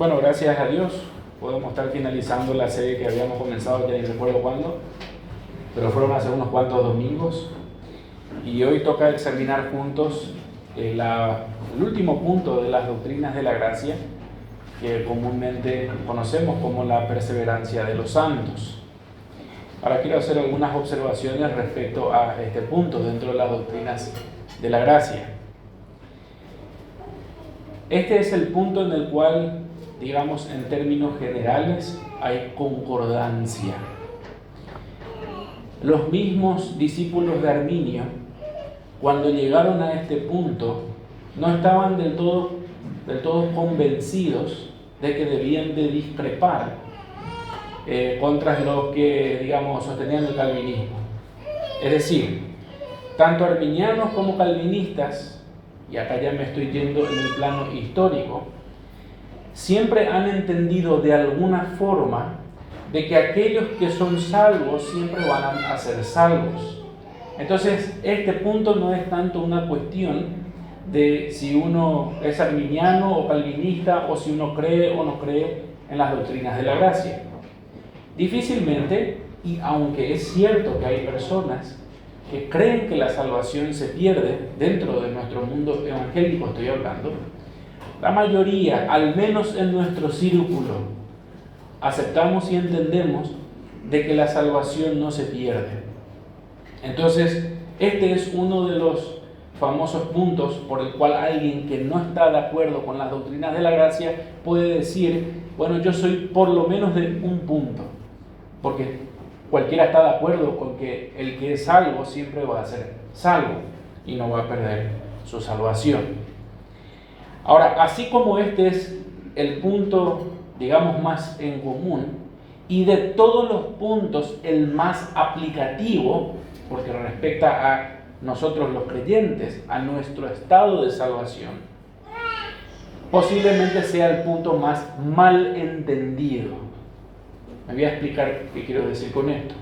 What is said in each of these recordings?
Bueno, gracias a Dios podemos estar finalizando la serie que habíamos comenzado, ya ni recuerdo cuándo, pero fueron hace unos cuantos domingos. Y hoy toca examinar juntos el último punto de las doctrinas de la gracia, que comúnmente conocemos como la perseverancia de los santos. Ahora quiero hacer algunas observaciones respecto a este punto dentro de las doctrinas de la gracia. Este es el punto en el cual, digamos, en términos generales, hay concordancia. Los mismos discípulos de Arminio, cuando llegaron a este punto, no estaban del todo convencidos de que debían de discrepar contra los que, digamos, sostenían el calvinismo. Es decir, tanto arminianos como calvinistas, y acá ya me estoy yendo en el plano histórico, siempre han entendido de alguna forma de que aquellos que son salvos siempre van a ser salvos. Entonces, este punto no es tanto una cuestión de si uno es arminiano o calvinista, o si uno cree o no cree en las doctrinas de la gracia. Difícilmente, y aunque es cierto que hay personas que creen que la salvación se pierde dentro de nuestro mundo evangélico, estoy hablando, la mayoría, al menos en nuestro círculo, aceptamos y entendemos de que la salvación no se pierde. Entonces, este es uno de los famosos puntos por el cual alguien que no está de acuerdo con las doctrinas de la gracia puede decir, bueno, yo soy por lo menos de un punto, porque cualquiera está de acuerdo con que el que es salvo siempre va a ser salvo y no va a perder su salvación. Ahora, así como este es el punto, digamos, más en común, y de todos los puntos el más aplicativo, porque respecta a nosotros los creyentes, a nuestro estado de salvación, posiblemente sea el punto más mal entendido. Me voy a explicar qué quiero decir con esto.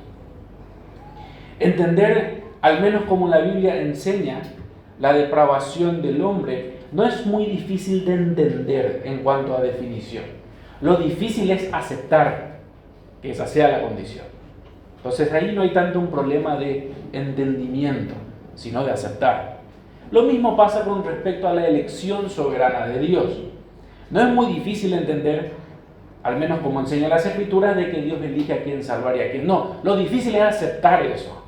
Entender, al menos como la Biblia enseña, la depravación del hombre no es muy difícil de entender en cuanto a definición. Lo difícil es aceptar que esa sea la condición. Entonces ahí no hay tanto un problema de entendimiento, sino de aceptar. Lo mismo pasa con respecto a la elección soberana de Dios. No es muy difícil entender, al menos como enseña las Escrituras, de que Dios elige a quién salvar y a quién no. Lo difícil es aceptar eso,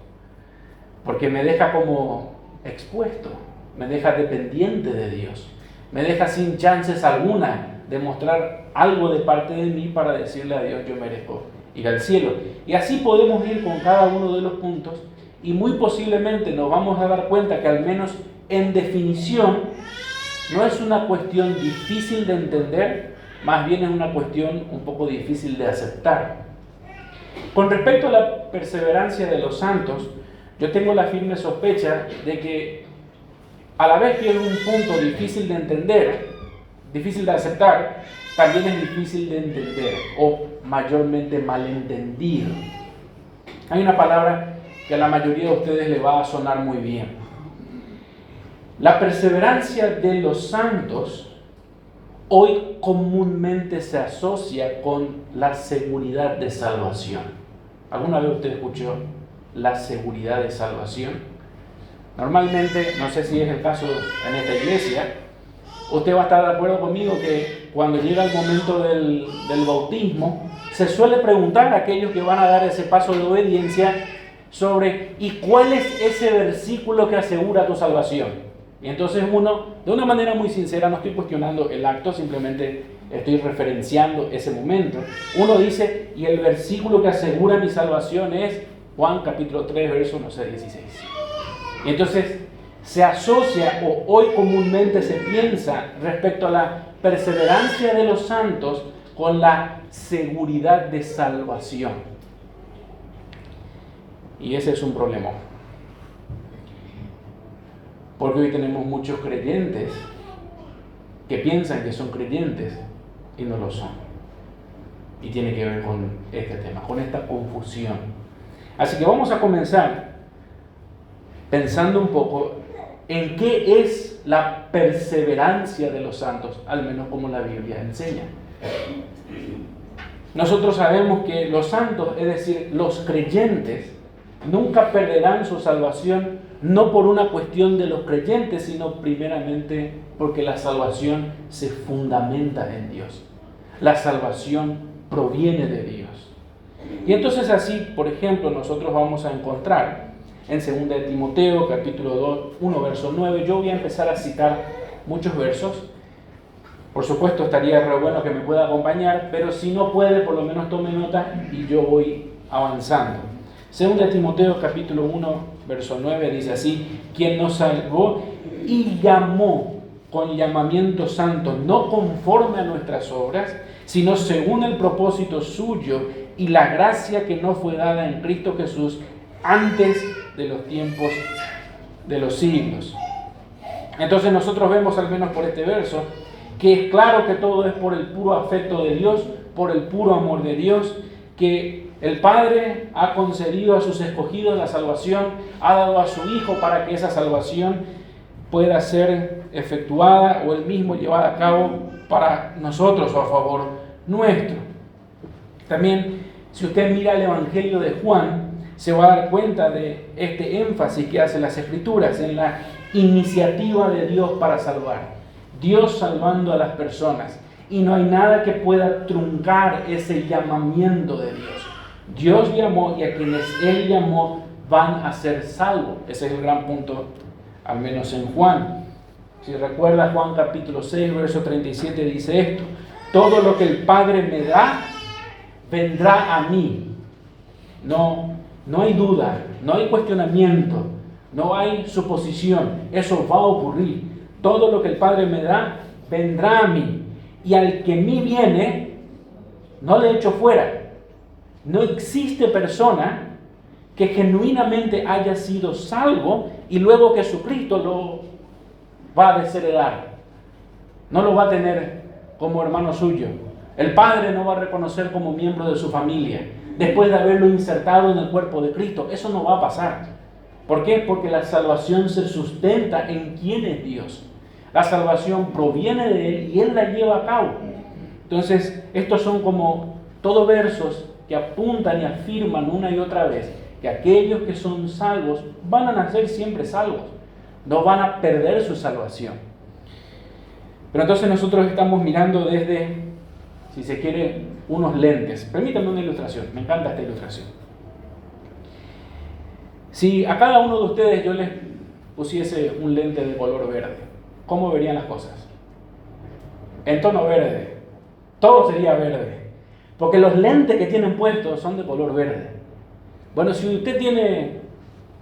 porque me deja como expuesto, me deja dependiente de Dios, me deja sin chances alguna de mostrar algo de parte de mí para decirle a Dios, yo merezco ir al cielo. Y así podemos ir con cada uno de los puntos, y muy posiblemente nos vamos a dar cuenta que al menos en definición no es una cuestión difícil de entender, más bien es una cuestión un poco difícil de aceptar. Con respecto a la perseverancia de los santos, yo tengo la firme sospecha de que a la vez que es un punto difícil de entender, difícil de aceptar, también es difícil de entender o mayormente malentendido. Hay una palabra que a la mayoría de ustedes le va a sonar muy bien. La perseverancia de los santos hoy comúnmente se asocia con la seguridad de salvación. ¿Alguna vez usted escuchó la seguridad de salvación? Normalmente, no sé si es el caso en esta iglesia, usted va a estar de acuerdo conmigo que cuando llega el momento del bautismo, se suele preguntar a aquellos que van a dar ese paso de obediencia sobre ¿y cuál es ese versículo que asegura tu salvación? Y entonces uno, de una manera muy sincera, no estoy cuestionando el acto, simplemente estoy referenciando ese momento. Uno dice, y el versículo que asegura mi salvación es Juan capítulo 3, verso, 16. Y entonces se asocia, o hoy comúnmente se piensa respecto a la perseverancia de los santos con la seguridad de salvación. Y ese es un problema. Porque hoy tenemos muchos creyentes que piensan que son creyentes y no lo son. Y tiene que ver con este tema, con esta confusión. Así que vamos a comenzar pensando un poco en qué es la perseverancia de los santos, al menos como la Biblia enseña. Nosotros sabemos que los santos, es decir, los creyentes, nunca perderán su salvación, no por una cuestión de los creyentes, sino primeramente porque la salvación se fundamenta en Dios. La salvación proviene de Dios. Y entonces así, por ejemplo, nosotros vamos a encontrar en 2 de Timoteo, capítulo 1, verso 9, yo voy a empezar a citar muchos versos. Por supuesto, estaría re bueno que me pueda acompañar, pero si no puede, por lo menos tome nota y yo voy avanzando. 2 de Timoteo, capítulo 1, verso 9, dice así: quien nos salvó y llamó con llamamiento santo, no conforme a nuestras obras, sino según el propósito suyo y la gracia que nos fue dada en Cristo Jesús antes de los tiempos de los siglos. Entonces nosotros vemos, al menos por este verso, que es claro que todo es por el puro afecto de Dios, por el puro amor de Dios, que el Padre ha concedido a sus escogidos la salvación, ha dado a su Hijo para que esa salvación pueda ser efectuada o Él mismo llevada a cabo para nosotros o a favor nuestro. También, si usted mira el Evangelio de Juan, se va a dar cuenta de este énfasis que hacen las Escrituras en la iniciativa de Dios para salvar. Dios salvando a las personas. Y no hay nada que pueda truncar ese llamamiento de Dios. Dios llamó y a quienes Él llamó van a ser salvos. Ese es el gran punto, al menos en Juan. Si recuerda, Juan capítulo 6, verso 37 dice esto: todo lo que el Padre me da, vendrá a mí. No hay duda, no hay cuestionamiento, no hay suposición. Eso va a ocurrir. Todo lo que el Padre me da, vendrá a mí. Y al que a mí viene, no le echo fuera. No existe persona que genuinamente haya sido salvo y luego Jesucristo lo va a desheredar. No lo va a tener como hermano suyo. El Padre no va a reconocer como miembro de su familia después de haberlo insertado en el cuerpo de Cristo. Eso no va a pasar. ¿Por qué? Porque la salvación se sustenta en quién es Dios. La salvación proviene de Él y Él la lleva a cabo. Entonces, estos son como todos versos que apuntan y afirman una y otra vez que aquellos que son salvos van a nacer siempre salvos. No van a perder su salvación. Pero entonces nosotros estamos mirando desde, si se quiere, unos lentes. Permítanme una ilustración. Me encanta esta ilustración. Si a cada uno de ustedes yo les pusiese un lente de color verde, ¿cómo verían las cosas? En tono verde. Todo sería verde. Porque los lentes que tienen puestos son de color verde. Bueno, si usted tiene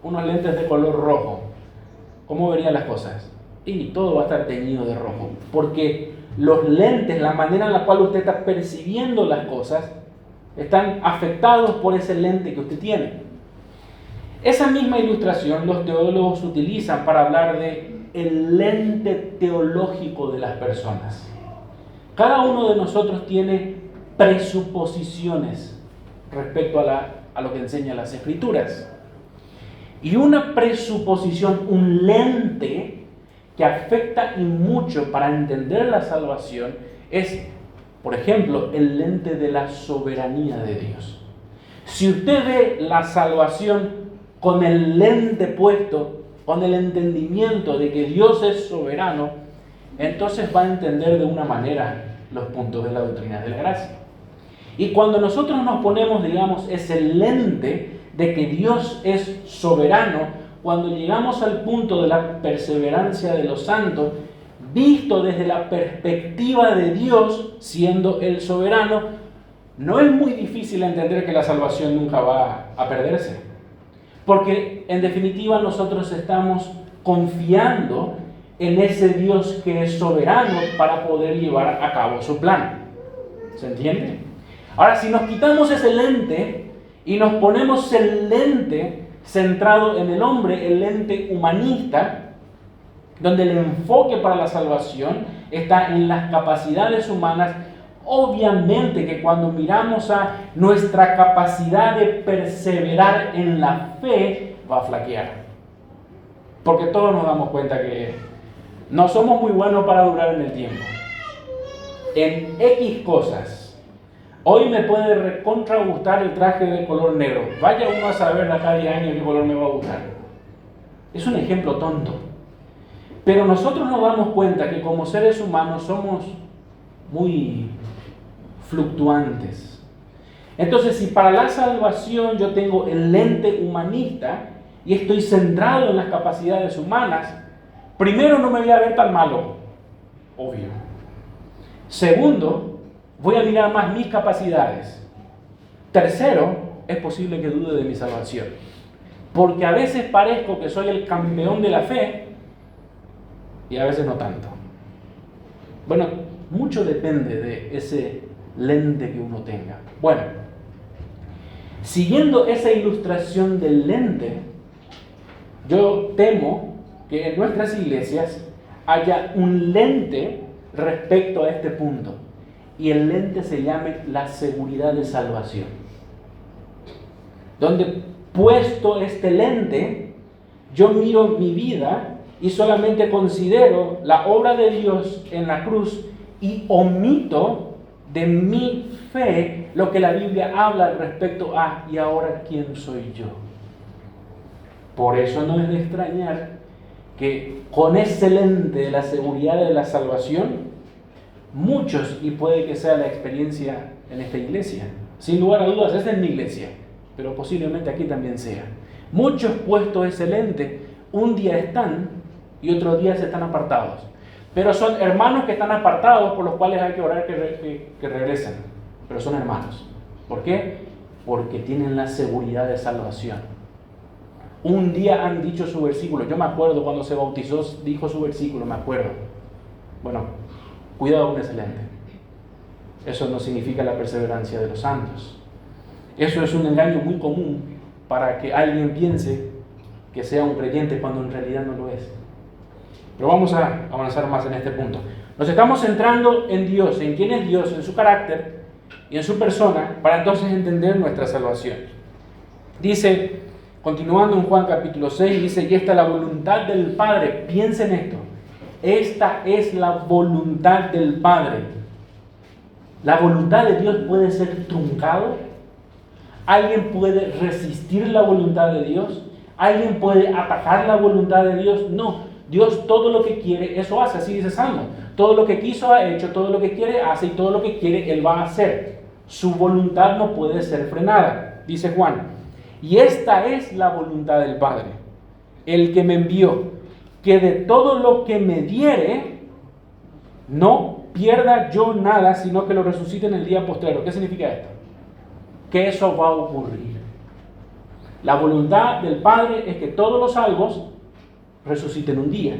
unos lentes de color rojo, ¿cómo verían las cosas? Y todo va a estar teñido de rojo. Porque los lentes, la manera en la cual usted está percibiendo las cosas, están afectados por ese lente que usted tiene. Esa misma ilustración los teólogos utilizan para hablar de el lente teológico de las personas. Cada uno de nosotros tiene presuposiciones respecto a lo que enseñan las Escrituras. Y una presuposición, un lente que afecta y mucho para entender la salvación es, por ejemplo, el lente de la soberanía de Dios. Si usted ve la salvación con el lente puesto, con el entendimiento de que Dios es soberano, entonces va a entender de una manera los puntos de la doctrina de la gracia. Y cuando nosotros nos ponemos, digamos, ese lente de que Dios es soberano, cuando llegamos al punto de la perseverancia de los santos, visto desde la perspectiva de Dios, siendo Él soberano, no es muy difícil entender que la salvación nunca va a perderse. Porque en definitiva nosotros estamos confiando en ese Dios que es soberano para poder llevar a cabo su plan. ¿Se entiende? Ahora, si nos quitamos ese lente y nos ponemos el lente centrado en el hombre, el lente humanista, donde el enfoque para la salvación está en las capacidades humanas, obviamente que cuando miramos a nuestra capacidad de perseverar en la fe, va a flaquear. Porque todos nos damos cuenta que no somos muy buenos para durar en el tiempo. en X cosas. Hoy me puede recontra gustar el traje de color negro. Vaya uno a saber de acá a 10 años qué color me va a gustar. Es un ejemplo tonto. Pero nosotros nos damos cuenta que como seres humanos somos muy fluctuantes. Entonces, si para la salvación yo tengo el lente humanista y estoy centrado en las capacidades humanas, primero no me voy a ver tan malo, obvio. Segundo, voy a mirar más mis capacidades. Tercero, es posible que dude de mi salvación. Porque a veces parezco que soy el campeón de la fe y a veces no tanto. Bueno, mucho depende de ese lente que uno tenga. Bueno, siguiendo esa ilustración del lente, yo temo que en nuestras iglesias haya un lente respecto a este punto. Y el lente se llame la seguridad de salvación. Donde puesto este lente, yo miro mi vida y solamente considero la obra de Dios en la cruz y omito de mi fe lo que la Biblia habla respecto a ¿y ahora quién soy yo? Por eso no es de extrañar que con ese lente de la seguridad de la salvación, muchos, y puede que sea la experiencia en esta iglesia, sin lugar a dudas, esta es mi iglesia, pero posiblemente aquí también sea. Muchos puestos ese lente, un día están y otro día se están apartados. Pero son hermanos que están apartados por los cuales hay que orar que regresen. Pero son hermanos. ¿Por qué? Porque tienen la seguridad de salvación. Un día han dicho su versículo. Yo me acuerdo cuando se bautizó, dijo su versículo, me acuerdo. Bueno, cuidado con ese lente. Eso no significa la perseverancia de los santos. Eso es un engaño muy común para que alguien piense que sea un creyente cuando en realidad no lo es. Pero vamos a avanzar más en este punto. Nos estamos centrando en Dios, en quién es Dios, en su carácter y en su persona, para entonces entender nuestra salvación. Dice, continuando en Juan capítulo 6, dice, y esta es la voluntad del Padre. Piensen esto. Esta es la voluntad del Padre. La voluntad de Dios puede ser truncado. ¿Alguien puede resistir la voluntad de Dios? ¿Alguien puede atacar la voluntad de Dios? No. Dios todo lo que quiere, eso hace, así dice Salmo. Todo lo que quiso ha hecho, todo lo que quiere hace y todo lo que quiere Él va a hacer. Su voluntad no puede ser frenada, dice Juan. Y esta es la voluntad del Padre, el que me envió, que de todo lo que me diere, no pierda yo nada, sino que lo resucite en el día postrero. ¿Qué significa esto? Que eso va a ocurrir. La voluntad del Padre es que todos los salvos resuciten un día.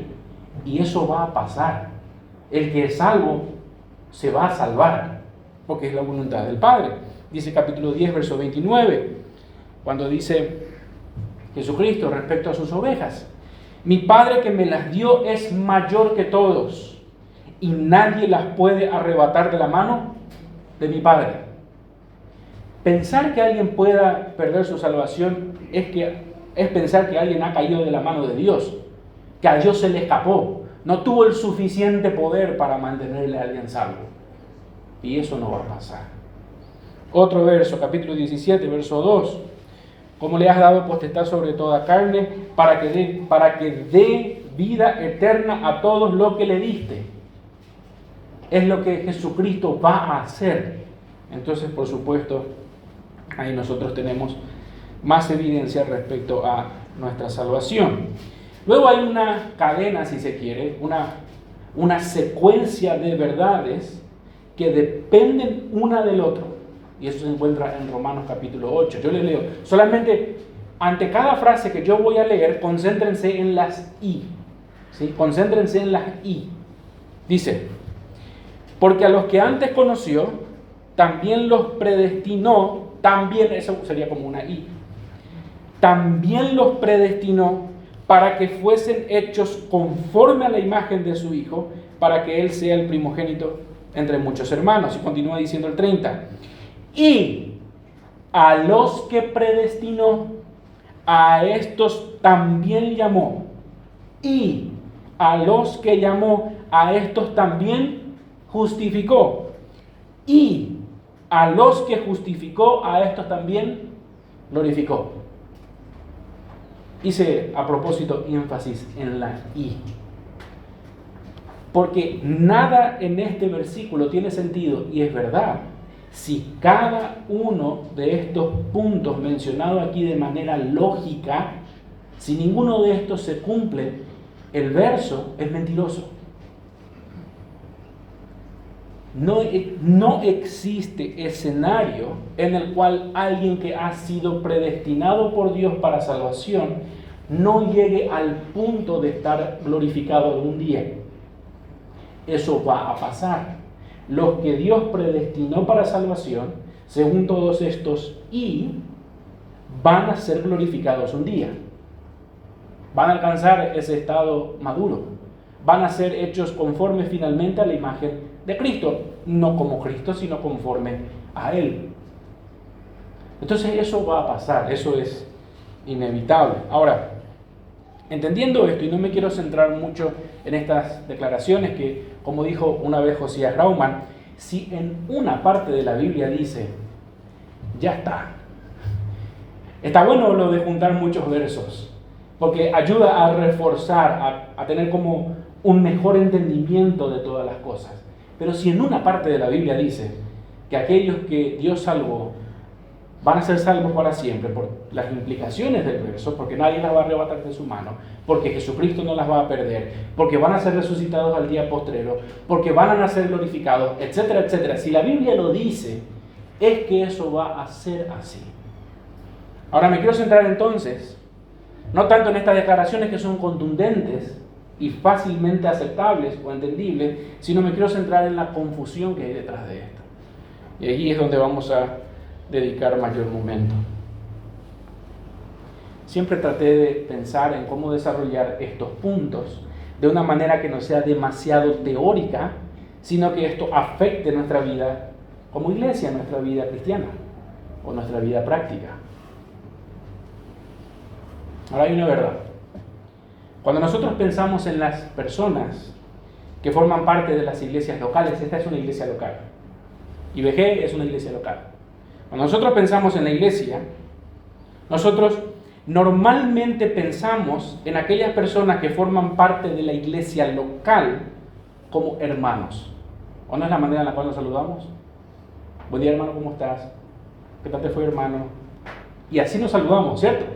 Y eso va a pasar. El que es salvo se va a salvar, porque es la voluntad del Padre. Dice capítulo 10, verso 29, cuando dice Jesucristo respecto a sus ovejas: mi Padre que me las dio es mayor que todos, y nadie las puede arrebatar de la mano de mi Padre. Pensar que alguien pueda perder su salvación es pensar que alguien ha caído de la mano de Dios, que a Dios se le escapó, no tuvo el suficiente poder para mantenerle a alguien salvo. Y eso no va a pasar. Otro verso, capítulo 17, verso 2. Como le has dado potestad sobre toda carne, para que dé vida eterna a todos los que le diste. Es lo que Jesucristo va a hacer. Entonces, por supuesto, ahí nosotros tenemos más evidencia respecto a nuestra salvación. Luego hay una cadena, si se quiere, una secuencia de verdades que dependen una del otro. Y eso se encuentra en Romanos capítulo 8. Yo les leo. Solamente ante cada frase que yo voy a leer, concéntrense en las I. ¿Sí? Concéntrense en las I. Dice, porque a los que antes conoció, también los predestinó, también, eso sería como una I. También los predestinó para que fuesen hechos conforme a la imagen de su Hijo, para que Él sea el primogénito entre muchos hermanos. Y continúa diciendo el 30. Y a los que predestinó, a estos también llamó. Y a los que llamó, a estos también justificó. Y a los que justificó, a estos también glorificó. Hice a propósito énfasis en la y. Porque nada en este versículo tiene sentido, y es verdad, si cada uno de estos puntos mencionados aquí de manera lógica, si ninguno de estos se cumple, el verso es mentiroso. No existe escenario en el cual alguien que ha sido predestinado por Dios para salvación no llegue al punto de estar glorificado algún día. Eso va a pasar. Los que Dios predestinó para salvación, según todos estos, y van a ser glorificados un día. Van a alcanzar ese estado maduro. Van a ser hechos conforme finalmente a la imagen de Cristo. No como Cristo, sino conforme a Él. Entonces eso va a pasar. Eso es inevitable. Ahora, entendiendo esto, y no me quiero centrar mucho en estas declaraciones que, como dijo una vez Josías Raumann, si en una parte de la Biblia dice, ya está. Está bueno lo de juntar muchos versos, porque ayuda a reforzar, a tener como un mejor entendimiento de todas las cosas. Pero si en una parte de la Biblia dice que aquellos que Dios salvó van a ser salvos para siempre por las implicaciones del verso, porque nadie las va a arrebatar de su mano, porque Jesucristo no las va a perder, porque van a ser resucitados al día postrero, porque van a ser glorificados, etcétera, etcétera. Si la Biblia lo dice, es que eso va a ser así. Ahora me quiero centrar entonces, no tanto en estas declaraciones que son contundentes y fácilmente aceptables o entendibles, sino me quiero centrar en la confusión que hay detrás de esto. Y allí es donde vamos a dedicar mayor momento. Siempre traté de pensar en cómo desarrollar estos puntos de una manera que no sea demasiado teórica, sino que esto afecte nuestra vida como iglesia, nuestra vida cristiana o nuestra vida práctica. Ahora hay una verdad. Cuando nosotros pensamos en las personas que forman parte de las iglesias locales, esta es una iglesia local. IBG es una iglesia local. Cuando nosotros pensamos en la iglesia, nosotros normalmente pensamos en aquellas personas que forman parte de la iglesia local como hermanos. ¿O no es la manera en la cual nos saludamos? Buen día, hermano, ¿cómo estás? ¿Qué tal te fue, hermano? Y así nos saludamos, ¿cierto?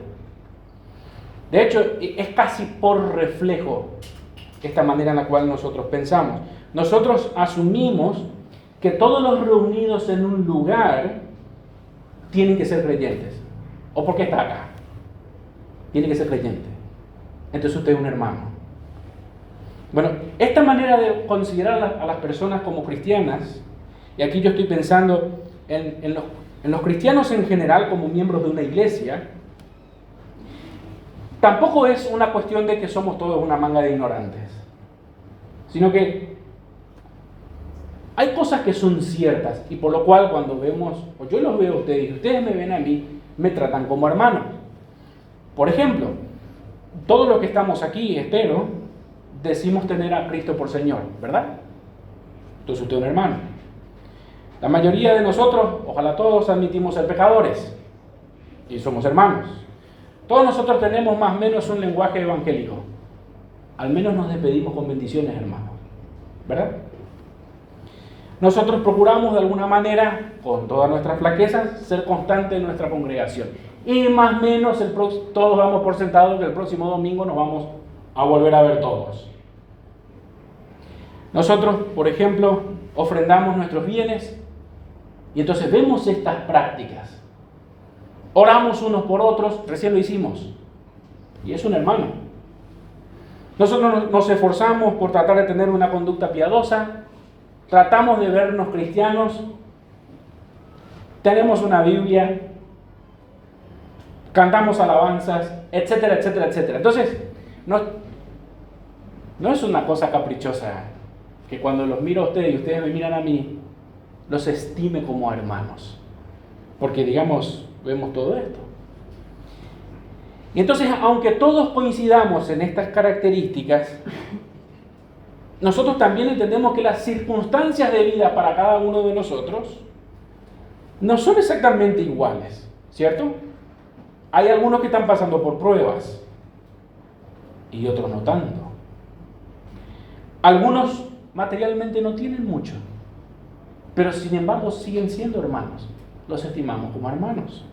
De hecho, es casi por reflejo esta manera en la cual nosotros pensamos. Nosotros asumimos que todos los reunidos en un lugar tienen que ser creyentes. ¿O por qué está acá? Tiene que ser creyente. Entonces usted es un hermano. Bueno, esta manera de considerar a las personas como cristianas, y aquí yo estoy pensando en los cristianos en general como miembros de una iglesia, tampoco es una cuestión de que somos todos una manga de ignorantes, sino que hay cosas que son ciertas y por lo cual cuando vemos, o yo los veo a ustedes y ustedes me ven a mí, me tratan como hermano. Por ejemplo, todos los que estamos aquí, espero, decimos tener a Cristo por Señor, ¿verdad? Entonces usted es un hermano. La mayoría de nosotros, ojalá todos, admitimos ser pecadores y somos hermanos. Todos nosotros tenemos más o menos un lenguaje evangélico. Al menos nos despedimos con bendiciones, hermanos, ¿verdad? Nosotros procuramos de alguna manera, con todas nuestras flaquezas, ser constantes en nuestra congregación. Y más o menos todos damos por sentado que el próximo domingo nos vamos a volver a ver todos. Nosotros, por ejemplo, ofrendamos nuestros bienes y entonces vemos estas prácticas. Oramos unos por otros, recién lo hicimos. Y es un hermano. Nosotros nos esforzamos por tratar de tener una conducta piadosa. Tratamos de vernos cristianos, tenemos una Biblia, cantamos alabanzas, etcétera, etcétera, etcétera. Entonces, no es una cosa caprichosa que cuando los miro a ustedes y ustedes me miran a mí, los estime como hermanos. Porque, digamos, vemos todo esto. Y entonces, aunque todos coincidamos en estas características, nosotros también entendemos que las circunstancias de vida para cada uno de nosotros no son exactamente iguales, ¿cierto? Hay algunos que están pasando por pruebas y otros no tanto. Algunos materialmente no tienen mucho, pero sin embargo siguen siendo hermanos. Los estimamos como hermanos.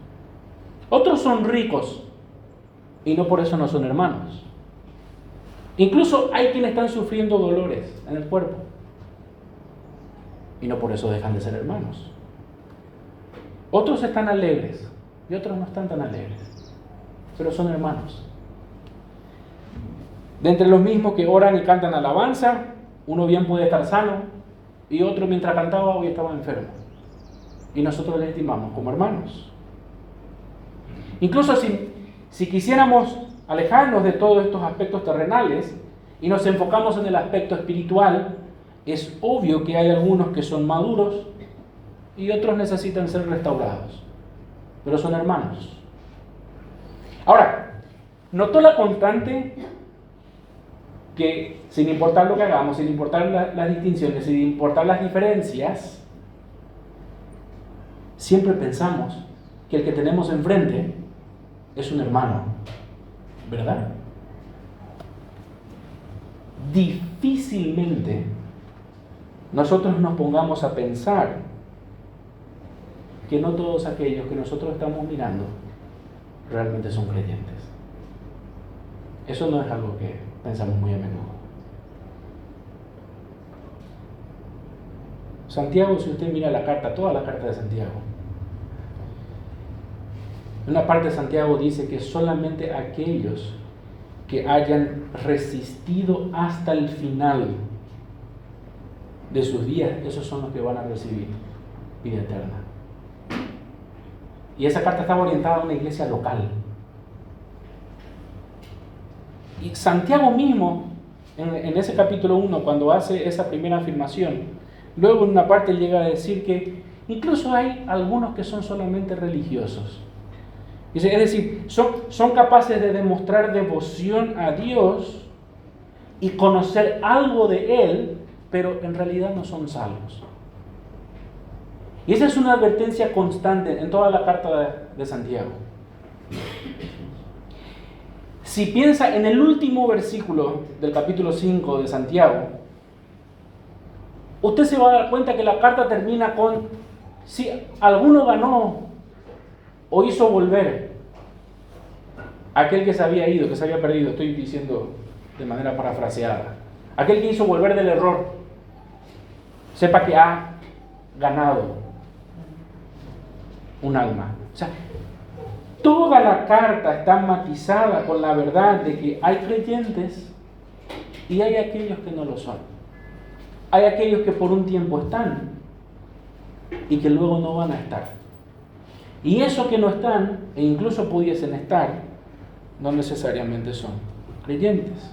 Otros son ricos y no por eso no son hermanos. Incluso hay quienes están sufriendo dolores en el cuerpo y no por eso dejan de ser hermanos. Otros están alegres y otros no están tan alegres, pero son hermanos. De entre los mismos que oran y cantan alabanza, uno bien puede estar sano y otro mientras cantaba hoy estaba enfermo. Y nosotros les estimamos como hermanos. Incluso si quisiéramos alejarnos de todos estos aspectos terrenales y nos enfocamos en el aspecto espiritual, es obvio que hay algunos que son maduros y otros necesitan ser restaurados, pero son hermanos. Ahora, ¿notó la constante que sin importar lo que hagamos, sin importar las distinciones, sin importar las diferencias, siempre pensamos que el que tenemos enfrente es un hermano, ¿verdad? Difícilmente nosotros nos pongamos a pensar que no todos aquellos que nosotros estamos mirando realmente son creyentes. Eso no es algo que pensamos muy a menudo. Santiago, si usted mira la carta, toda la carta de Santiago, en una parte de Santiago dice que solamente aquellos que hayan resistido hasta el final de sus días, esos son los que van a recibir vida eterna. Y esa carta estaba orientada a una iglesia local. Y Santiago mismo, en ese capítulo 1, cuando hace esa primera afirmación, luego en una parte llega a decir que incluso hay algunos que son solamente religiosos. Dice, es decir, son capaces de demostrar devoción a Dios y conocer algo de Él, pero en realidad no son salvos. Y esa es una advertencia constante en toda la carta de Santiago. Si piensa en el último versículo del capítulo 5 de Santiago, usted se va a dar cuenta que la carta termina con: si alguno ganó o hizo volver aquel que se había ido, que se había perdido, estoy diciendo de manera parafraseada, aquel que hizo volver del error, sepa que ha ganado un alma. O sea, toda la carta está matizada con la verdad de que hay creyentes y hay aquellos que no lo son. Hay aquellos que por un tiempo están y que luego no van a estar. Y esos que no están, e incluso pudiesen estar, no necesariamente son creyentes.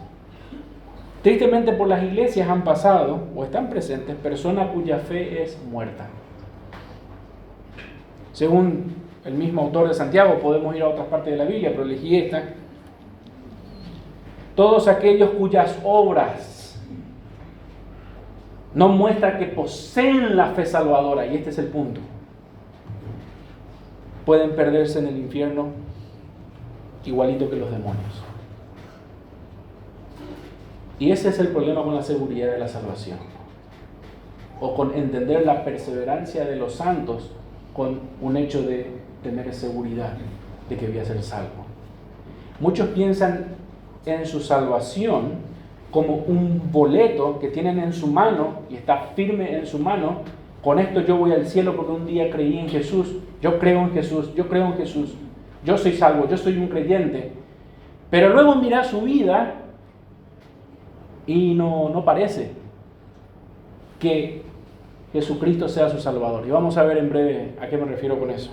Tristemente, por las iglesias han pasado o están presentes personas cuya fe es muerta. Según el mismo autor de Santiago, podemos ir a otras partes de la Biblia, pero elegí esta. Todos aquellos cuyas obras no muestran que poseen la fe salvadora, y este es el punto, pueden perderse en el infierno igualito que los demonios. Y ese es el problema con la seguridad de la salvación, o con entender la perseverancia de los santos con un hecho de tener seguridad de que voy a ser salvo. Muchos piensan en su salvación como un boleto que tienen en su mano y está firme en su mano. Con esto yo voy al cielo porque un día creí en Jesús, yo creo en Jesús, yo soy salvo, yo soy un creyente. Pero luego mira su vida y no parece que Jesucristo sea su Salvador. Y vamos a ver en breve a qué me refiero con eso.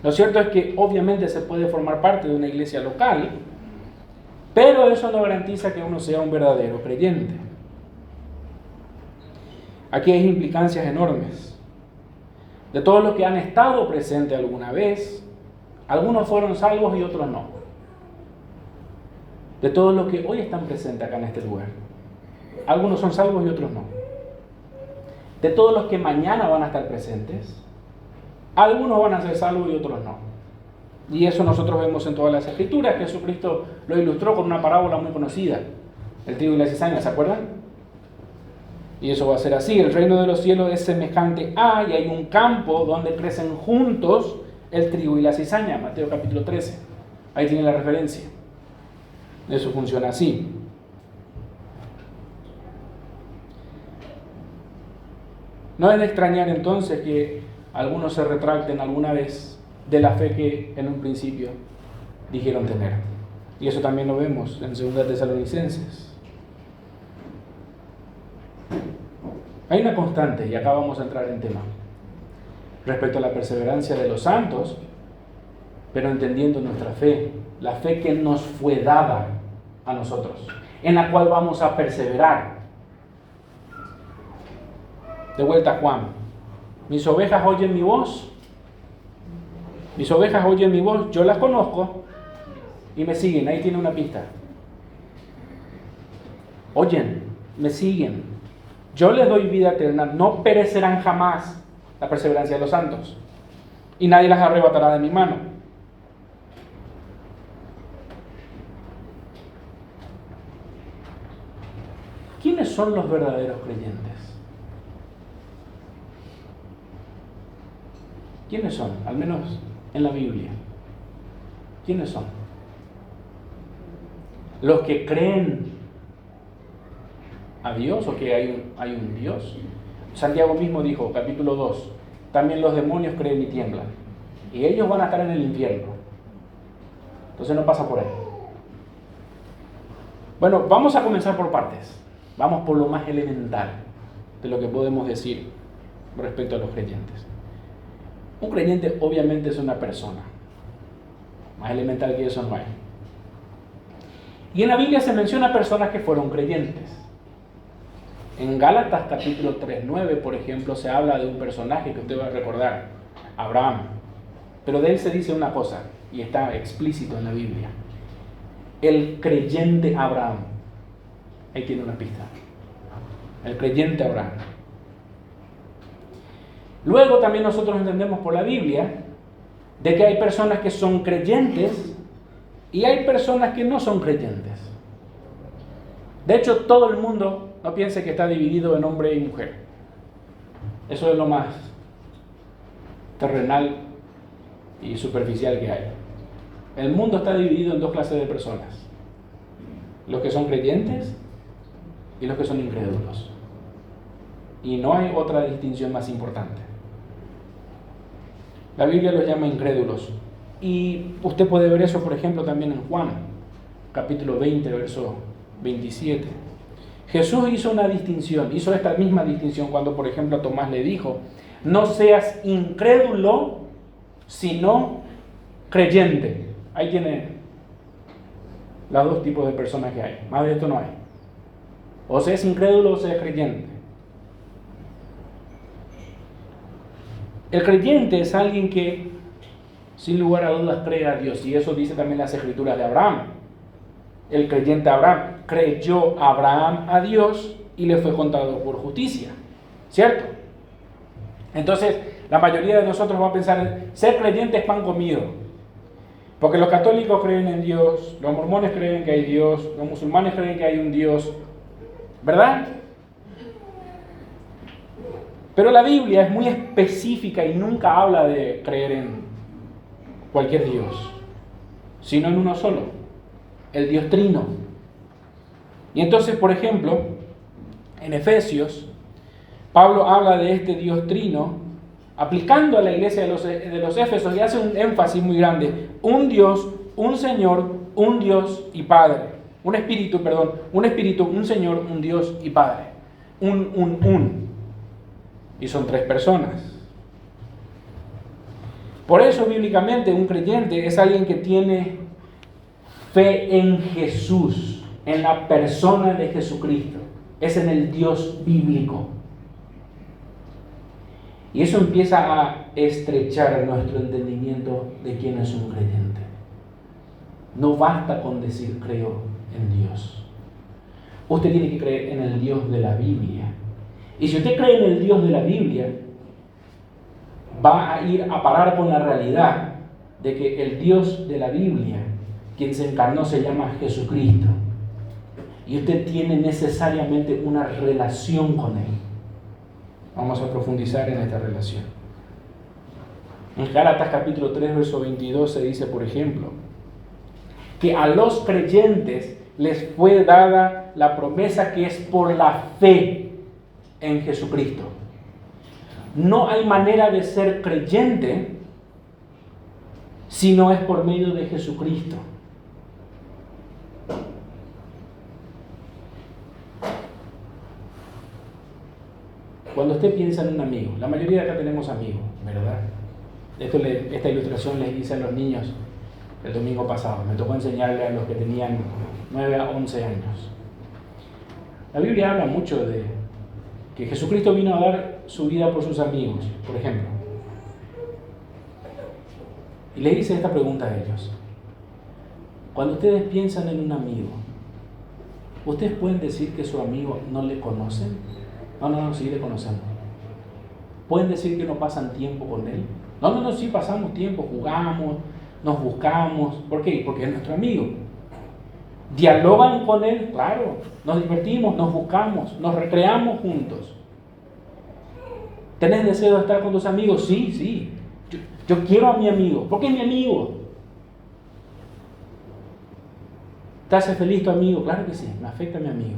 Lo cierto es que obviamente se puede formar parte de una iglesia local, pero eso no garantiza que uno sea un verdadero creyente. Aquí hay implicancias enormes. De todos los que han estado presentes alguna vez, algunos fueron salvos y otros no. De todos los que hoy están presentes acá en este lugar, Algunos son salvos y otros no. De todos los que mañana van a estar presentes, algunos van a ser salvos y otros no. Y eso nosotros vemos en todas las Escrituras. Jesucristo lo ilustró con una parábola muy conocida, el trigo y la cizaña, ¿se acuerdan? Y eso va a ser así. El reino de los cielos es semejante a, y hay un campo donde crecen juntos el trigo y la cizaña. Mateo capítulo 13. Ahí tienen la referencia. Eso funciona así. No es de extrañar entonces que algunos se retracten alguna vez de la fe que en un principio dijeron tener. Y eso también lo vemos en 2 Tesalonicenses. Hay una constante, y acá vamos a entrar en tema, respecto a la perseverancia de los santos, pero entendiendo nuestra fe, la fe que nos fue dada a nosotros, en la cual vamos a perseverar. De vuelta a Juan. Mis ovejas oyen mi voz. Mis ovejas oyen mi voz, yo las conozco y me siguen. Ahí tiene una pista. Oyen, me siguen. Yo les doy vida eterna, no perecerán jamás. La perseverancia de los santos. Y nadie las arrebatará de mi mano. ¿Quiénes son los verdaderos creyentes? ¿Quiénes son? Al menos en la Biblia. ¿Quiénes son? Los que creen a Dios o que hay un Dios. Santiago mismo dijo, capítulo 2, también los demonios creen y tiemblan. Y ellos van a estar en el infierno. Entonces no pasa por ahí. Bueno, vamos a comenzar por partes. Vamos por lo más elemental de lo que podemos decir respecto a los creyentes. Un creyente obviamente es una persona. Más elemental que eso no hay. Y en la Biblia se menciona personas que fueron creyentes. En Gálatas capítulo 3:9, por ejemplo, se habla de un personaje que usted va a recordar, Abraham. Pero de él se dice una cosa, y está explícito en la Biblia. El creyente Abraham. Ahí tiene una pista. El creyente Abraham. Luego también nosotros entendemos por la Biblia de que hay personas que son creyentes y hay personas que no son creyentes. De hecho, todo el mundo, no piense que está dividido en hombre y mujer. Eso es lo más terrenal y superficial que hay. El mundo está dividido en dos clases de personas. Los que son creyentes y los que son incrédulos. Y no hay otra distinción más importante. La Biblia los llama incrédulos. Y usted puede ver eso, por ejemplo, también en Juan, capítulo 20, verso 27. Jesús hizo una distinción, hizo esta misma distinción cuando, por ejemplo, a Tomás le dijo, no seas incrédulo, sino creyente. Ahí tiene los dos tipos de personas que hay. Más de esto no hay. O se es incrédulo o se es creyente. El creyente es alguien que, sin lugar a dudas, cree a Dios. Y eso dice también las Escrituras de Abraham. El creyente Abraham creyó Abraham a Dios y le fue contado por justicia. ¿Cierto? Entonces, la mayoría de nosotros va a pensar, ser creyente es pan comido. Porque los católicos creen en Dios, los mormones creen que hay Dios, los musulmanes creen que hay un Dios. ¿Verdad? Pero la Biblia es muy específica y nunca habla de creer en cualquier Dios, sino en uno solo, el Dios Trino. Y entonces, por ejemplo, en Efesios, Pablo habla de este Dios Trino, aplicando a la iglesia de los Éfesos, y hace un énfasis muy grande. Un Dios, un Señor, un Dios y Padre. Un espíritu, un Señor, un Dios y Padre. Un. Y son tres personas. Por eso, bíblicamente, un creyente es alguien que tiene fe en Jesús, en la persona de Jesucristo. Es en el Dios bíblico. Y eso empieza a estrechar nuestro entendimiento de quién es un creyente. No basta con decir creo en Dios. usted tiene que creer en el Dios de la Biblia. Y si usted cree en el Dios de la Biblia, va a ir a parar con la realidad de que el Dios de la Biblia, quien se encarnó, se llama Jesucristo. Y usted tiene necesariamente una relación con Él. Vamos a profundizar en esta relación. En Gálatas capítulo 3, verso 22 se dice, por ejemplo, que a los creyentes les fue dada la promesa que es por la fe en Jesucristo. No hay manera de ser creyente si no es por medio de Jesucristo. Cuando usted piensa en un amigo, la mayoría de acá tenemos amigos, ¿verdad? Esta ilustración les hice a los niños el domingo pasado. Me tocó enseñarle a los que tenían 9 a 11 años. La Biblia habla mucho de que Jesucristo vino a dar su vida por sus amigos, por ejemplo. Y les hice esta pregunta a ellos. Cuando ustedes piensan en un amigo, ¿ustedes pueden decir que su amigo no le conocen? No, sí le conocemos. ¿Pueden decir que no pasan tiempo con él? No, sí pasamos tiempo, jugamos, nos buscamos. ¿Por qué? Porque es nuestro amigo. ¿Dialogan con él? Claro. Nos divertimos, nos buscamos, nos recreamos juntos. ¿Tenés deseo de estar con tus amigos? Sí. Yo quiero a mi amigo. ¿Por qué es mi amigo? ¿Te hace feliz tu amigo? Claro que sí, me afecta a mi amigo.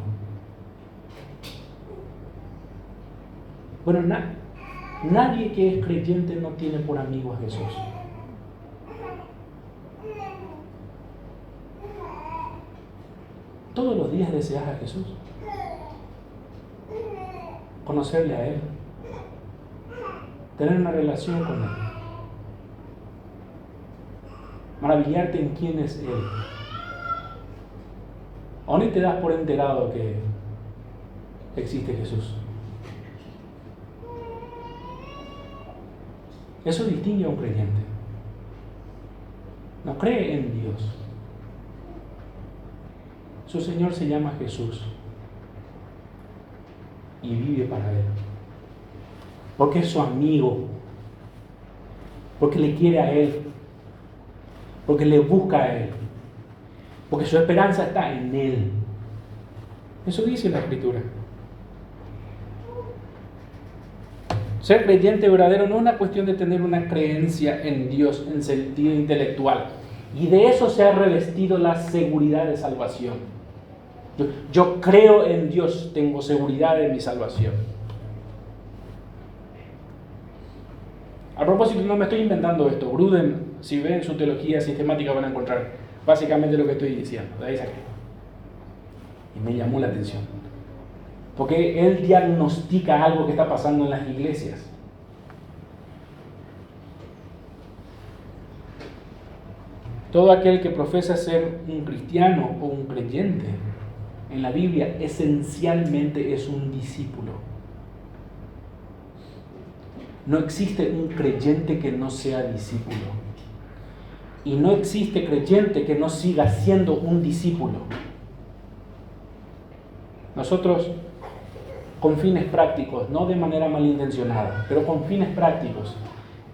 Bueno, nadie que es creyente no tiene por amigo a Jesús. Todos los días deseas a Jesús. Conocerle a Él. Tener una relación con Él. Maravillarte en quién es Él. ¿O ni te das por enterado que existe Jesús? Eso distingue a un creyente. No cree en Dios. Su Señor se llama Jesús y vive para Él. Porque es su amigo. Porque le quiere a Él. Porque le busca a Él. Porque su esperanza está en Él. Eso dice la Escritura. Ser creyente verdadero no es una cuestión de tener una creencia en Dios en sentido intelectual. Y de eso se ha revestido la seguridad de salvación. Yo creo en Dios, tengo seguridad de mi salvación. A propósito, no me estoy inventando esto. Gruden, si ven su teología sistemática, van a encontrar básicamente lo que estoy diciendo. De ahí saqué. Y me llamó la atención. Porque él diagnostica algo que está pasando en las iglesias. Todo aquel que profesa ser un cristiano o un creyente en la Biblia esencialmente es un discípulo. No existe un creyente que no sea discípulo. Y no existe creyente que no siga siendo un discípulo. Nosotros, con fines prácticos, no de manera malintencionada, pero con fines prácticos,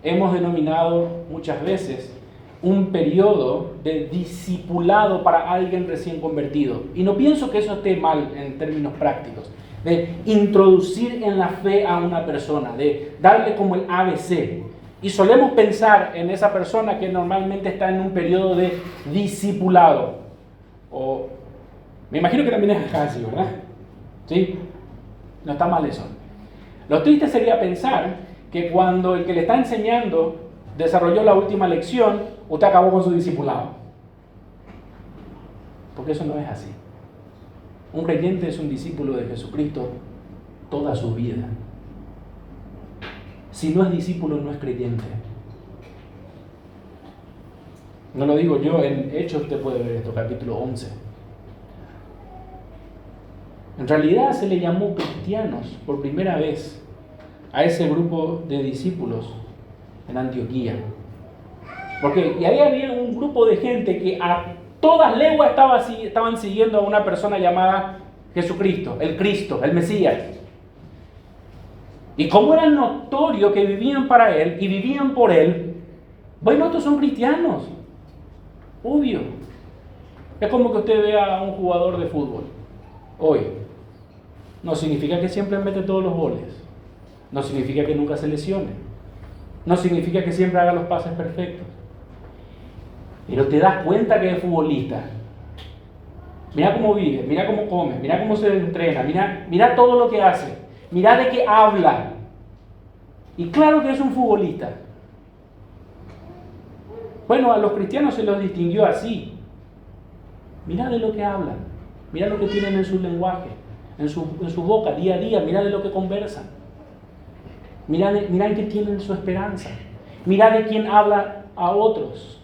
hemos denominado muchas veces un periodo de discipulado para alguien recién convertido. Y no pienso que eso esté mal en términos prácticos, de introducir en la fe a una persona, de darle como el ABC. Y solemos pensar en esa persona que normalmente está en un periodo de discipulado. O me imagino que también es así, ¿verdad? ¿Sí? No está mal eso. Lo triste sería pensar que cuando el que le está enseñando desarrolló la última lección, usted acabó con su discipulado. Porque eso no es así. Un creyente es un discípulo de Jesucristo toda su vida. Si no es discípulo, no es creyente. No lo digo yo, en Hechos usted puede ver esto, capítulo 11. En realidad se le llamó cristianos por primera vez a ese grupo de discípulos en Antioquía. Porque y ahí había un grupo de gente que a todas leguas estaban siguiendo a una persona llamada Jesucristo, el Mesías. Y como era notorio que vivían para Él y vivían por Él, bueno, estos son cristianos. Obvio. Es como que usted vea a un jugador de fútbol hoy. No significa que siempre mete todos los goles. No significa que nunca se lesione. No significa que siempre haga los pases perfectos. Pero te das cuenta que es futbolista. Mira cómo vive, mira cómo come, mira cómo se entrena, mira todo lo que hace, mira de qué habla. Y claro que es un futbolista. Bueno, a los cristianos se los distinguió así. Mira de lo que hablan, mira lo que tienen en su lenguaje, en su boca, día a día, mira de lo que conversan. Mira en qué tienen su esperanza. Mira de quién habla a otros.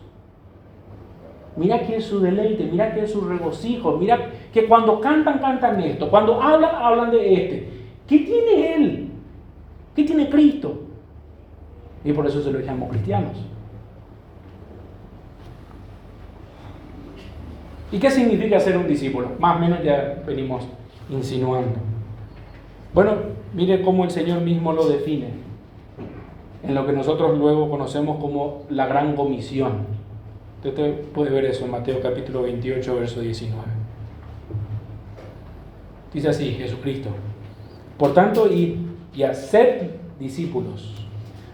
Mira qué es su deleite, mira qué es su regocijo. Mira que cuando cantan esto, cuando hablan de este. ¿Qué tiene Él? ¿Qué tiene Cristo? Y por eso se lo llamamos cristianos. ¿Y qué significa ser un discípulo? Más o menos ya venimos insinuando. Bueno, mire cómo el Señor mismo lo define en lo que nosotros luego conocemos como la gran comisión. Usted puede ver eso en Mateo capítulo 28, verso 19. Dice así, Jesucristo: por tanto, id y haced discípulos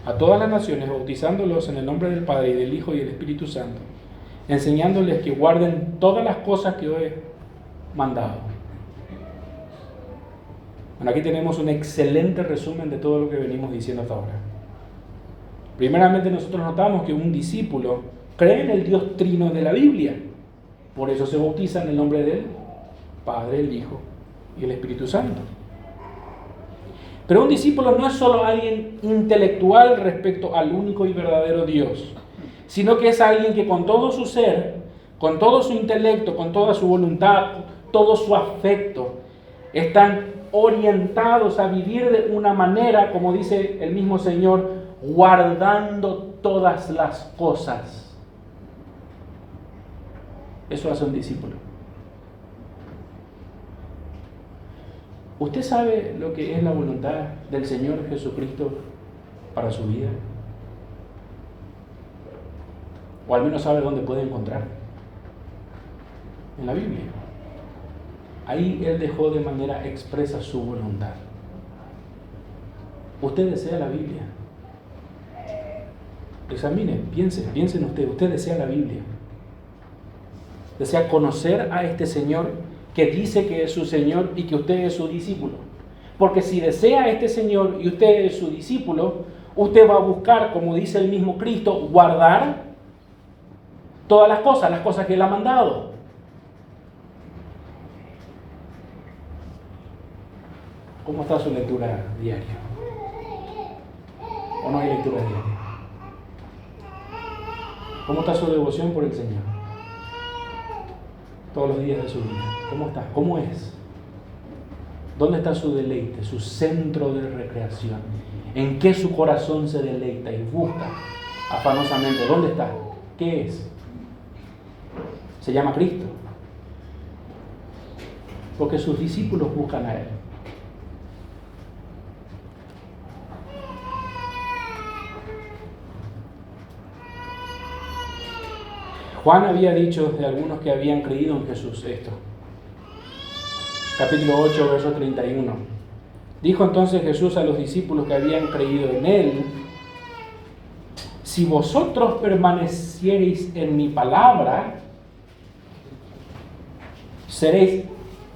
a todas las naciones, bautizándolos en el nombre del Padre y del Hijo y del Espíritu Santo, enseñándoles que guarden todas las cosas que os he mandado. Bueno, aquí tenemos un excelente resumen de todo lo que venimos diciendo hasta ahora. Primeramente, nosotros notamos que un discípulo cree en el Dios trino de la Biblia. Por eso se bautiza en el nombre del Padre, el Hijo y el Espíritu Santo. Pero un discípulo no es solo alguien intelectual respecto al único y verdadero Dios, sino que es alguien que con todo su ser, con todo su intelecto, con toda su voluntad, todo su afecto, están orientados a vivir de una manera, como dice el mismo Señor, guardando todas las cosas. Eso hace un discípulo. ¿Usted sabe lo que es la voluntad del Señor Jesucristo para su vida? O al menos sabe dónde puede encontrar. En la Biblia. Ahí Él dejó de manera expresa su voluntad. ¿Usted desea la Biblia? Examine, piense en usted. ¿Usted desea la Biblia? ¿Desea conocer a este Señor que dice que es su Señor y que usted es su discípulo? Porque si desea a este Señor y usted es su discípulo, usted va a buscar, como dice el mismo Cristo, guardar todas las cosas que Él ha mandado. ¿Cómo está su lectura diaria? ¿O no hay lectura diaria? ¿Cómo está su devoción por el Señor? Todos los días de su vida. ¿Cómo está? ¿Cómo es? ¿Dónde está su deleite, su centro de recreación? ¿En qué su corazón se deleita y busca afanosamente? ¿Dónde está? ¿Qué es? Se llama Cristo. Porque sus discípulos buscan a Él. Juan había dicho de algunos que habían creído en Jesús esto. Capítulo 8, verso 31. Dijo entonces Jesús a los discípulos que habían creído en Él: si vosotros permaneciereis en mi palabra, seréis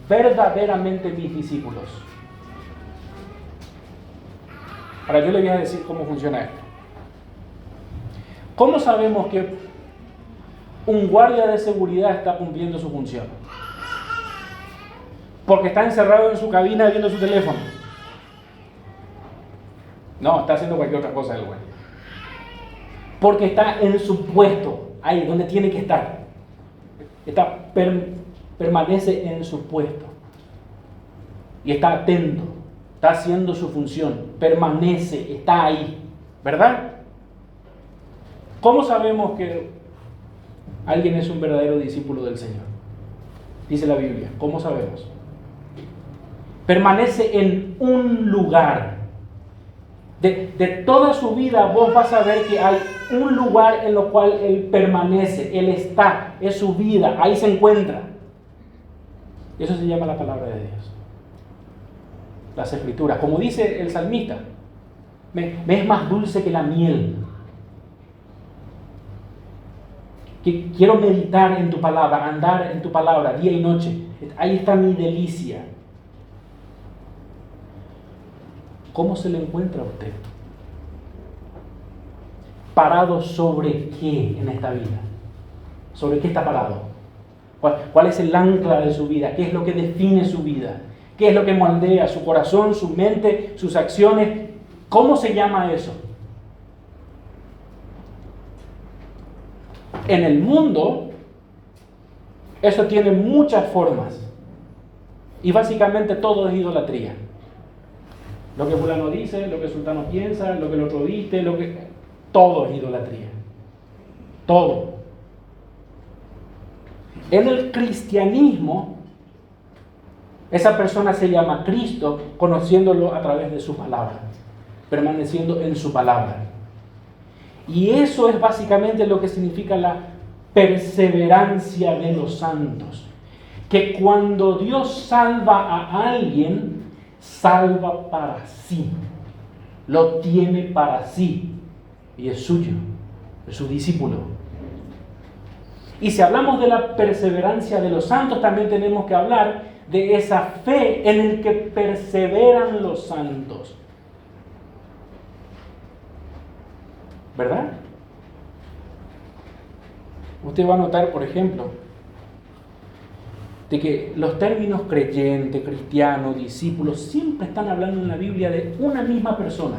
verdaderamente mis discípulos. Ahora yo le voy a decir cómo funciona esto. ¿Cómo sabemos que un guardia de seguridad está cumpliendo su función? Porque está encerrado en su cabina viendo su teléfono. No, está haciendo cualquier otra cosa el güey. Porque está en su puesto, ahí donde tiene que estar. Permanece en su puesto. Y está atento, está haciendo su función, permanece, está ahí. ¿Verdad? ¿Cómo sabemos que alguien es un verdadero discípulo del Señor? Dice la Biblia. ¿Cómo sabemos? Permanece en un lugar. De toda su vida vos vas a ver que hay un lugar en el cual Él permanece, Él está, es su vida, ahí se encuentra. Eso se llama la palabra de Dios. Las Escrituras, como dice el salmista, me es más dulce que la miel. Que quiero meditar en tu palabra, andar en tu palabra día y noche. Ahí está mi delicia. ¿Cómo se le encuentra a usted? ¿Parado sobre qué en esta vida? ¿Sobre qué está parado? ¿Cuál es el ancla de su vida? ¿Qué es lo que define su vida? ¿Qué es lo que moldea su corazón, su mente, sus acciones? ¿Cómo se llama eso? En el mundo, eso tiene muchas formas. Y básicamente todo es idolatría. Lo que fulano dice, lo que sultano piensa, lo que el otro viste, todo es idolatría. Todo. En el cristianismo, esa persona se llama Cristo, conociéndolo a través de su palabra, permaneciendo en su palabra. Y eso es básicamente lo que significa la perseverancia de los santos. Que cuando Dios salva a alguien, salva para sí, lo tiene para sí y es suyo, es su discípulo. Y si hablamos de la perseverancia de los santos, también tenemos que hablar de esa fe en el que perseveran los santos, ¿verdad? Usted va a notar, por ejemplo, de que los términos creyente, cristiano, discípulo, siempre están hablando en la Biblia de una misma persona,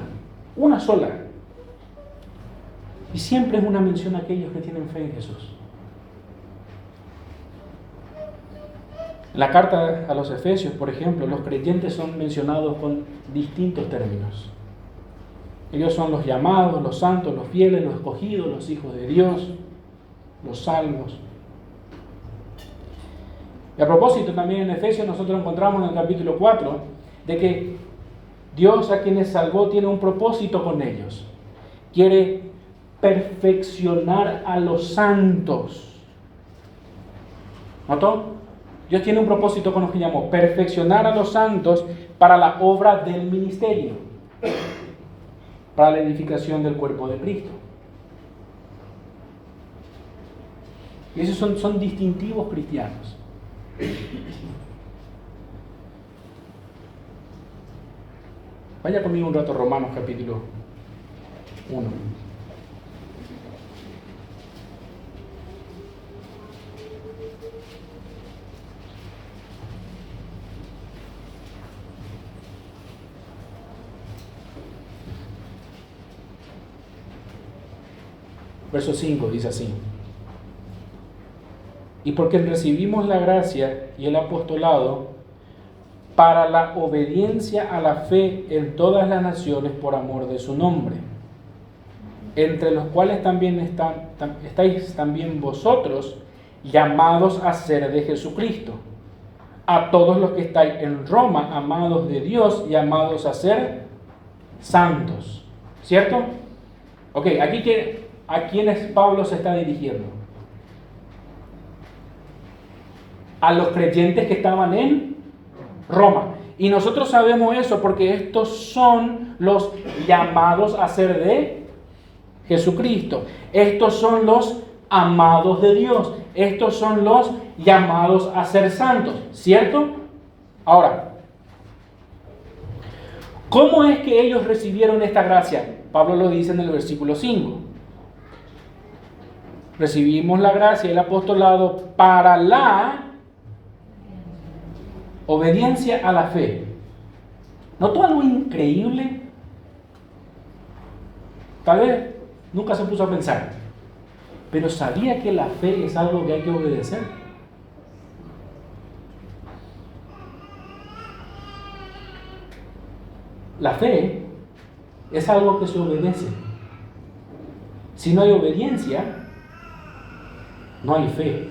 una sola. Y siempre es una mención a aquellos que tienen fe en Jesús. En la carta a los Efesios, por ejemplo, los creyentes son mencionados con distintos términos. Ellos son los llamados, los santos, los fieles, los escogidos, los hijos de Dios, los salvos. Y a propósito, también en Efesios nosotros encontramos en el capítulo 4 de que Dios a quienes salvó tiene un propósito con ellos. Quiere perfeccionar a los santos. ¿Notó? Dios tiene un propósito con los que llamó perfeccionar a los santos para la obra del ministerio, para la edificación del cuerpo de Cristo. Y esos son distintivos cristianos. Vaya conmigo un rato a Romanos capítulo 1. Verso 5 dice así: y porque recibimos la gracia y el apostolado para la obediencia a la fe en todas las naciones por amor de su nombre, entre los cuales también estáis también vosotros, llamados a ser de Jesucristo, a todos los que estáis en Roma, amados de Dios y llamados a ser santos. ¿Cierto? Ok, aquí ¿a quiénes Pablo se está dirigiendo? A los creyentes que estaban en Roma. Y nosotros sabemos eso porque estos son los llamados a ser de Jesucristo. Estos son los amados de Dios. Estos son los llamados a ser santos. ¿Cierto? Ahora, ¿cómo es que ellos recibieron esta gracia? Pablo lo dice en el versículo 5. Recibimos la gracia y el apostolado para la obediencia a la fe. ¿Notó algo increíble? Tal vez nunca se puso a pensar, pero sabía que la fe es algo que hay que obedecer. La fe es algo que se obedece. Si no hay obediencia, no hay fe.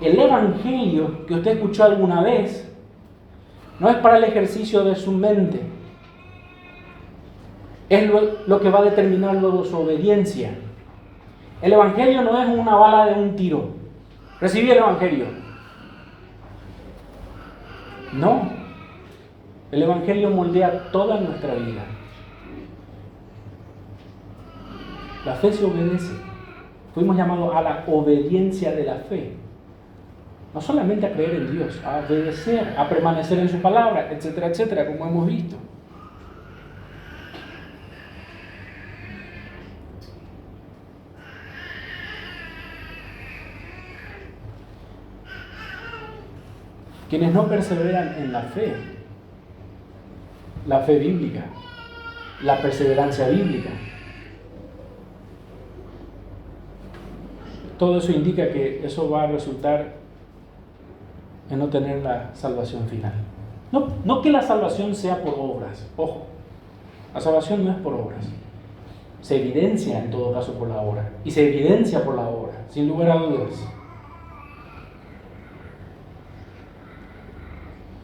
El evangelio que usted escuchó alguna vez no es para el ejercicio de su mente. Es lo que va a determinar luego su obediencia. El evangelio no es una bala de un tiro. Recibí el evangelio. No. El evangelio moldea toda nuestra vida. La fe se obedece. Fuimos llamados a la obediencia de la fe. No solamente a creer en Dios, a obedecer, a permanecer en su palabra, etcétera, etcétera, como hemos visto. Quienes no perseveran en la fe bíblica, la perseverancia bíblica, todo eso indica que eso va a resultar en no tener la salvación final. No que la salvación sea por obras, ojo, la salvación no es por obras, se evidencia en todo caso por la obra, y se evidencia por la obra, sin lugar a dudas.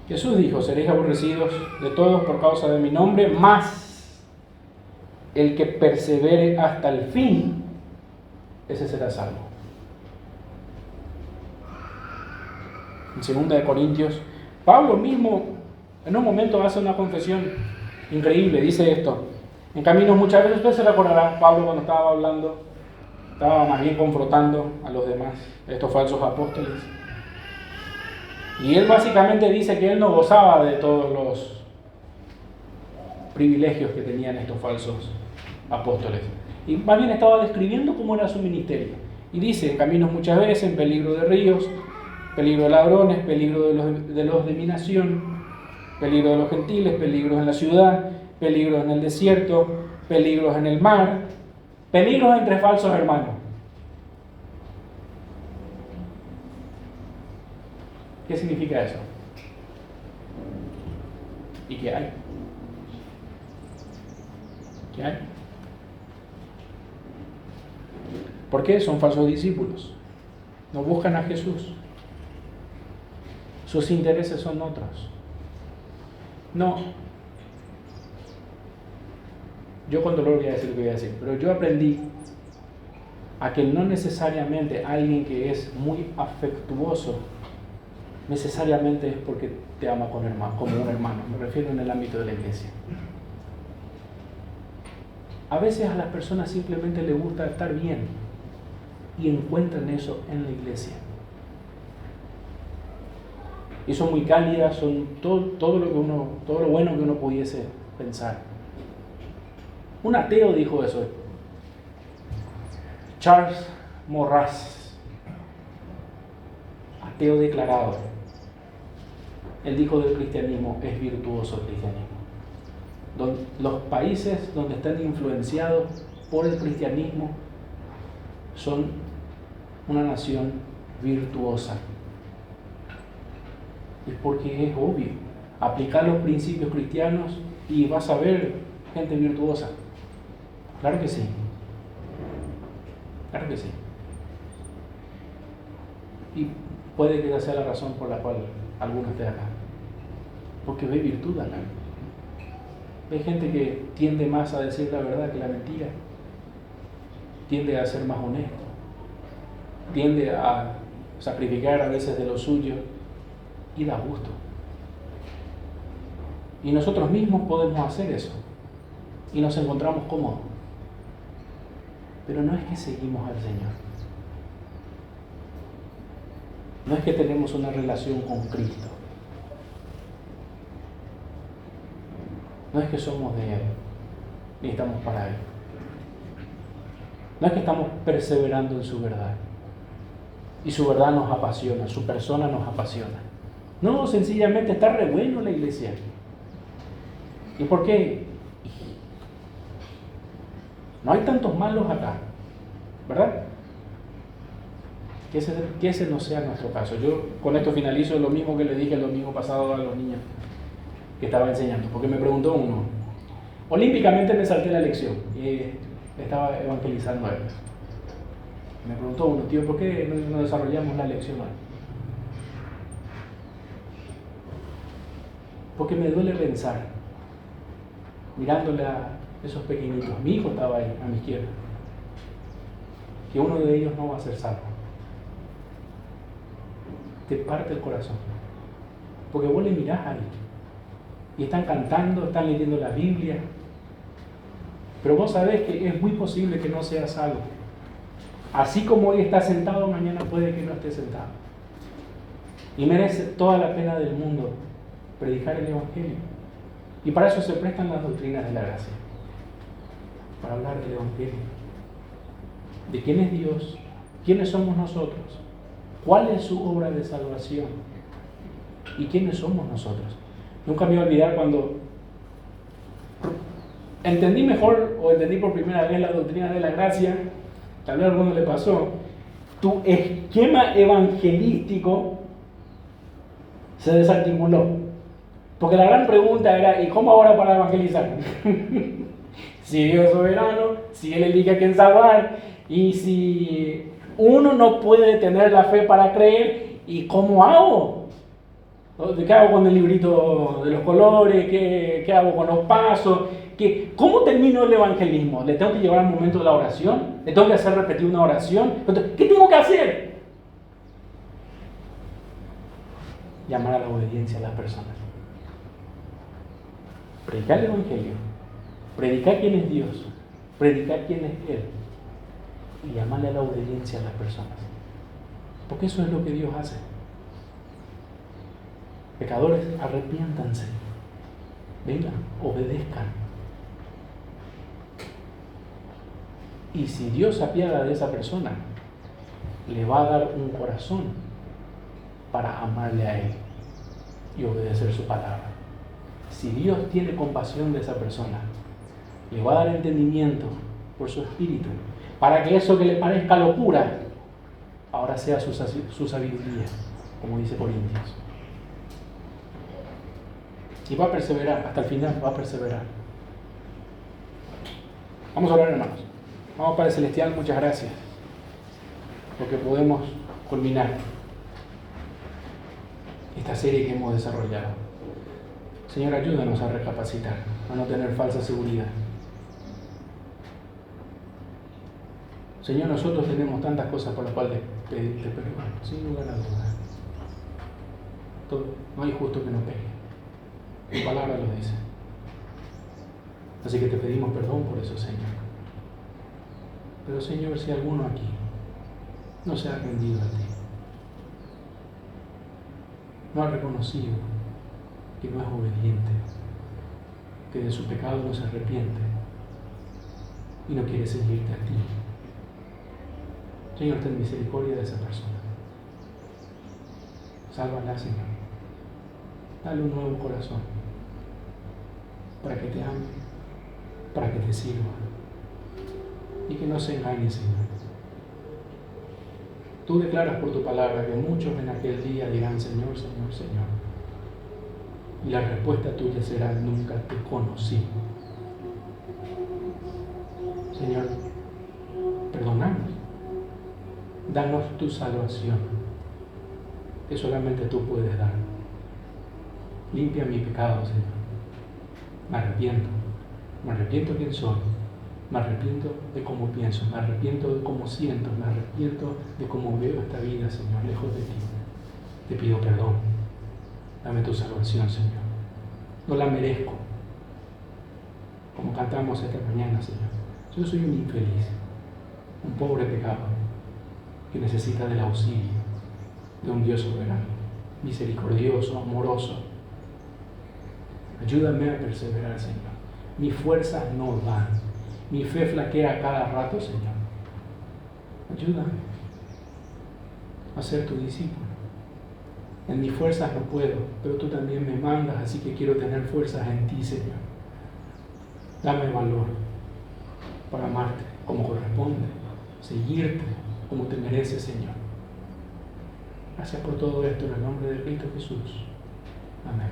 Jesús dijo: seréis aborrecidos de todos por causa de mi nombre, mas el que persevere hasta el fin, ese será salvo. En 2 Corintios, Pablo mismo en un momento hace una confesión increíble, dice esto. En Caminos muchas veces usted se recordará, Pablo cuando estaba hablando, estaba más bien confrontando a los demás, estos falsos apóstoles. Y él básicamente dice que él no gozaba de todos los privilegios que tenían estos falsos apóstoles. Y más bien estaba describiendo cómo era su ministerio. Y dice: en caminos muchas veces, en peligro de ríos, peligro de ladrones, peligro de los de mi nación, peligro de los gentiles, peligros en la ciudad, peligros en el desierto, peligros en el mar, peligros entre falsos hermanos. ¿Qué significa eso? ¿Y qué hay? ¿Qué hay? ¿Por qué? Son falsos discípulos. No buscan a Jesús. Sus intereses son otros. No. Yo con dolor voy a decir lo que voy a decir, pero yo aprendí a que no necesariamente alguien que es muy afectuoso necesariamente es porque te ama como un hermano. Me refiero en el ámbito de la iglesia. A veces a las personas simplemente les gusta estar bien y encuentran eso en la iglesia. Y son muy cálidas, son todo lo bueno que uno pudiese pensar. Un ateo dijo eso. Charles Morras, ateo declarado. Él dijo del cristianismo: es virtuoso el cristianismo. Los países donde están influenciados por el cristianismo son una nación virtuosa. Es porque es obvio. Aplicar los principios cristianos y vas a ver gente virtuosa. Claro que sí. Claro que sí. Y puede que esa sea la razón por la cual algunos estén acá. Porque ve virtud acá. Hay gente que tiende más a decir la verdad que la mentira. Tiende a ser más honesto. Tiende a sacrificar a veces de lo suyo y da gusto. Y nosotros mismos podemos hacer eso. Y nos encontramos cómodos. Pero no es que seguimos al Señor. No es que tenemos una relación con Cristo. No es que somos de Él, ni estamos para Él. No es que estamos perseverando en su verdad. Y su verdad nos apasiona, su persona nos apasiona. No, sencillamente está re bueno la iglesia. ¿Y por qué? No hay tantos malos acá, ¿verdad? Que ese no sea nuestro caso. Yo con esto finalizo lo mismo que le dije el domingo pasado a los niños que estaba enseñando, porque me preguntó uno. Olímpicamente me salté la lección y estaba evangelizando a ellos. Me preguntó uno: tío, ¿por qué no desarrollamos la lección hoy? Porque me duele pensar, mirándole a esos pequeñitos, mi hijo estaba ahí a mi izquierda, que uno de ellos no va a ser salvo. Te parte el corazón. Porque vos le mirás ahí. Y están cantando, están leyendo la Biblia. Pero vos sabés que es muy posible que no sea salvo. Así como hoy está sentado, mañana puede que no esté sentado. Y merece toda la pena del mundo predicar el Evangelio. Y para eso se prestan las doctrinas de la gracia. Para hablar del Evangelio. De quién es Dios, quiénes somos nosotros, cuál es su obra de salvación y quiénes somos nosotros. Nunca me voy a olvidar cuando entendí mejor o entendí por primera vez la doctrina de la gracia. Tal vez a alguno le pasó. Tu esquema evangelístico se desarticuló. Porque la gran pregunta era: ¿y cómo ahora para evangelizar? Si Dios es soberano, si Él elige a quién salvar, y si uno no puede tener la fe para creer, ¿y cómo hago? ¿Qué hago con el librito de los colores? ¿Qué hago con los pasos? ¿Cómo termino el evangelismo? ¿Le tengo que llevar al momento de la oración? ¿Le tengo que hacer repetir una oración? Entonces, ¿qué tengo que hacer? Llamar a la obediencia a las personas. Predicar el evangelio. Predicar quién es Dios. Predicar quién es Él. Y llamarle a la obediencia a las personas. Porque eso es lo que Dios hace. Pecadores, arrepiéntanse. Vengan, obedezcan. Y si Dios se apiada de esa persona, le va a dar un corazón para amarle a Él y obedecer su palabra. Si Dios tiene compasión de esa persona, le va a dar entendimiento por su espíritu, para que eso que le parezca locura, ahora sea su sabiduría, como dice Corintios. Y va a perseverar, hasta el final va a perseverar. Vamos a orar, hermanos. Vamos, Padre Celestial, muchas gracias, porque podemos culminar esta serie que hemos desarrollado. Señor, ayúdanos a recapacitar, a no tener falsa seguridad. Señor, nosotros tenemos tantas cosas por las cuales te perdonamos, sin lugar a dudas. No hay justo que no pegue. Tu palabra lo dice. Así que te pedimos perdón por eso, Señor. Pero, Señor, si alguno aquí no se ha rendido a ti, no ha reconocido que no es obediente, que de su pecado no se arrepiente y no quiere seguirte a ti, Señor, ten misericordia de esa persona. Sálvala, Señor. Dale un nuevo corazón para que te ame, para que te sirva y que no se engañe, Señor. Tú declaras por tu palabra que muchos en aquel día dirán: Señor, Señor, Señor. Y la respuesta tuya será: nunca te conocí. Señor, perdónanos. Danos tu salvación, que solamente tú puedes dar. Limpia mi pecado, Señor. Me arrepiento de quién soy, me arrepiento de cómo pienso, me arrepiento de cómo siento, me arrepiento de cómo veo esta vida, Señor, lejos de ti. Te pido perdón. Dame tu salvación, Señor. No la merezco, como cantamos esta mañana, Señor. Yo soy un infeliz, un pobre pecador que necesita del auxilio de un Dios soberano, misericordioso, amoroso. Ayúdame a perseverar, Señor. Mis fuerzas no dan. Mi fe flaquea cada rato, Señor. Ayúdame a ser tu discípulo. En mis fuerzas no puedo, pero tú también me mandas, así que quiero tener fuerzas en ti, Señor. Dame valor para amarte como corresponde, seguirte como te mereces, Señor. Gracias por todo esto en el nombre de Cristo Jesús. Amén.